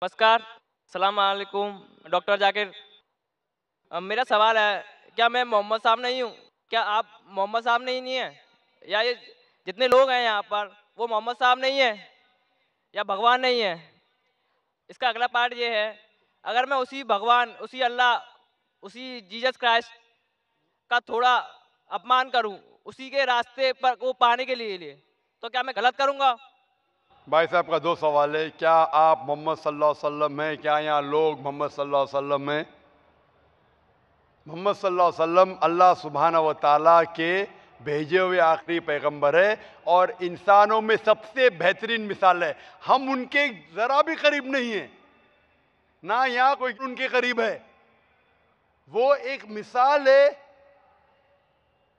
नमस्कार, सलाम अलैकुम डॉक्टर जाकिर। मेरा सवाल है, क्या मैं मोहम्मद साहब नहीं हूँ? क्या आप मोहम्मद साहब नहीं हैं? या ये जितने लोग हैं यहाँ पर, वो मोहम्मद साहब नहीं हैं? या भगवान नहीं है? इसका अगला पार्ट ये है, अगर मैं उसी भगवान, उसी अल्लाह, उसी जीसस क्राइस्ट का थोड़ा अपमान करूँ, उसी के रास्ते पर को पाने के लिए, तो क्या मैं गलत करूँगा? भाई साहब का दो सवाल है। क्या आप मोहम्मद सल्लल्लाहु अलैहि वसल्लम हैं? क्या यहाँ लोग मोहम्मद सल्लल्लाहु अलैहि वसल्लम हैं? मोहम्मद सल्लल्लाहु अलैहि वसल्लम अल्लाह सुब्हानहू व तआला के भेजे हुए आखिरी पैगंबर है और इंसानों में सबसे बेहतरीन मिसाल है। हम उनके जरा भी करीब नहीं हैं, ना यहाँ कोई उनके करीब है। वो एक मिसाल है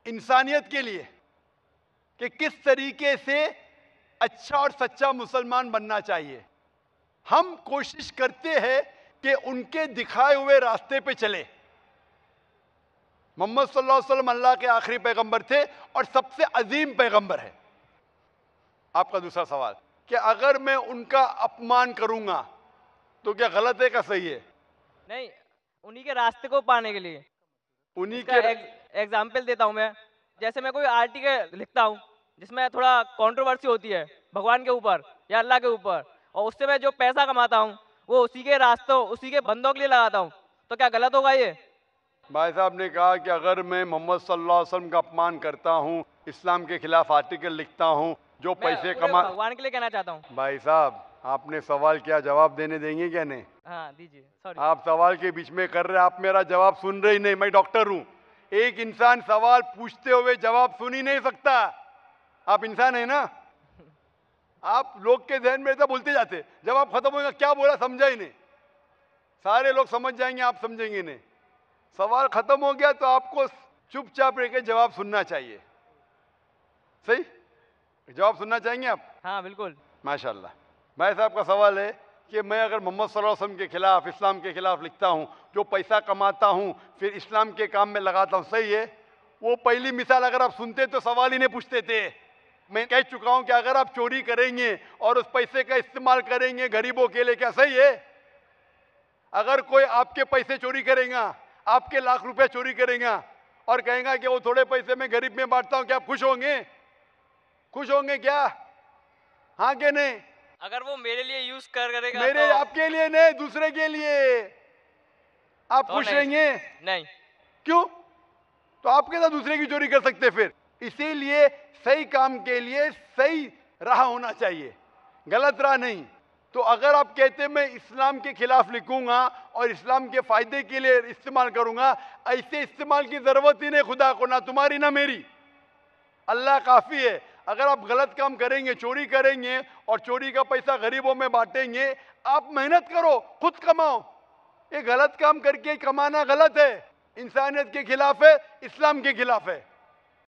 इंसानियत के लिए कि किस तरीके से अच्छा और सच्चा मुसलमान बनना चाहिए। हम कोशिश करते हैं कि उनके दिखाए हुए रास्ते पे चले। मोहम्मद सल्लल्लाहु अलैहि वसल्लम अल्लाह के आखिरी पैगंबर थे और सबसे अजीम पैगंबर है। आपका दूसरा सवाल कि अगर मैं उनका अपमान करूंगा तो क्या गलत है, क्या सही है? नहीं, उन्हीं के रास्ते को पाने के लिए। उन्हीं इसका के एग्जाम्पल देता हूँ मैं। जैसे मैं कोई आर्टिकल लिखता हूँ जिसमें थोड़ा कंट्रोवर्सी होती है भगवान के ऊपर या अल्लाह के ऊपर, और उससे मैं जो पैसा कमाता हूँ वो उसी के रास्तों, उसी के बंदों के लिए लगाता हूँ, तो क्या गलत होगा ये? भाई साहब ने कहा कि अगर मैं मोहम्मद सल्लल्लाहु अलैहि वसल्लम का अपमान करता हूँ, इस्लाम के खिलाफ आर्टिकल लिखता हूँ, जो मैं पैसे पूरे कमा। भगवान के लिए कहना चाहता हूँ। भाई साहब आपने सवाल किया, जवाब देने देंगे क्या? नहीं, हाँ दीजिए, सॉरी। आप सवाल के बीच में कर रहे हैं, आप मेरा जवाब सुन रहे ही नहीं। मैं डॉक्टर हूं। एक इंसान सवाल पूछते हुए जवाब सुन ही नहीं सकता। आप इंसान है ना? आप लोग के ध्यान में ऐसा बोलते जाते, जवाब खत्म होगा, क्या बोला समझा ही नहीं। सारे लोग समझ जाएंगे, आप समझेंगे नहीं। सवाल खत्म हो गया तो आपको चुपचाप रह के जवाब सुनना चाहिए। सही, जवाब सुनना चाहेंगे आप? हाँ बिल्कुल। माशाल्लाह। भाई साहब का सवाल है कि मैं अगर मोहम्मद सल्लल्लाहु अलैहि वसल्लम के खिलाफ, इस्लाम के खिलाफ लिखता हूं, जो पैसा कमाता हूं फिर इस्लाम के काम में लगाता हूं, सही है? वो पहली मिसाल अगर आप सुनते तो सवाल ही नहीं पूछते थे। मैं कह चुका हूं कि अगर आप चोरी करेंगे और उस पैसे का इस्तेमाल करेंगे गरीबों के लिए, क्या सही है? अगर कोई आपके पैसे चोरी करेगा, आपके लाख रुपए चोरी करेगा और कहेगा कि वो थोड़े पैसे में गरीब में बांटता हूं, क्या आप खुश होंगे? खुश होंगे क्या? हाँ कि नहीं? अगर वो मेरे लिए यूज करेगा मेरे तो आपके लिए नहीं, दूसरे के लिए आप खुश नहीं। रहेंगे? नहीं। क्यों? तो आप कैसा दूसरे की चोरी कर सकते फिर? इसीलिए सही काम के लिए सही राह होना चाहिए, गलत राह नहीं। तो अगर आप कहते मैं इस्लाम के खिलाफ लिखूंगा और इस्लाम के फायदे के लिए इस्तेमाल करूंगा, ऐसे इस्तेमाल की जरूरत ही नहीं खुदा को, ना तुम्हारी ना मेरी। अल्लाह काफी है। अगर आप गलत काम करेंगे, चोरी करेंगे और चोरी का पैसा गरीबों में बांटेंगे, आप मेहनत करो, खुद कमाओ। ये गलत काम करके कमाना गलत है, इंसानियत के खिलाफ है, इस्लाम के खिलाफ है।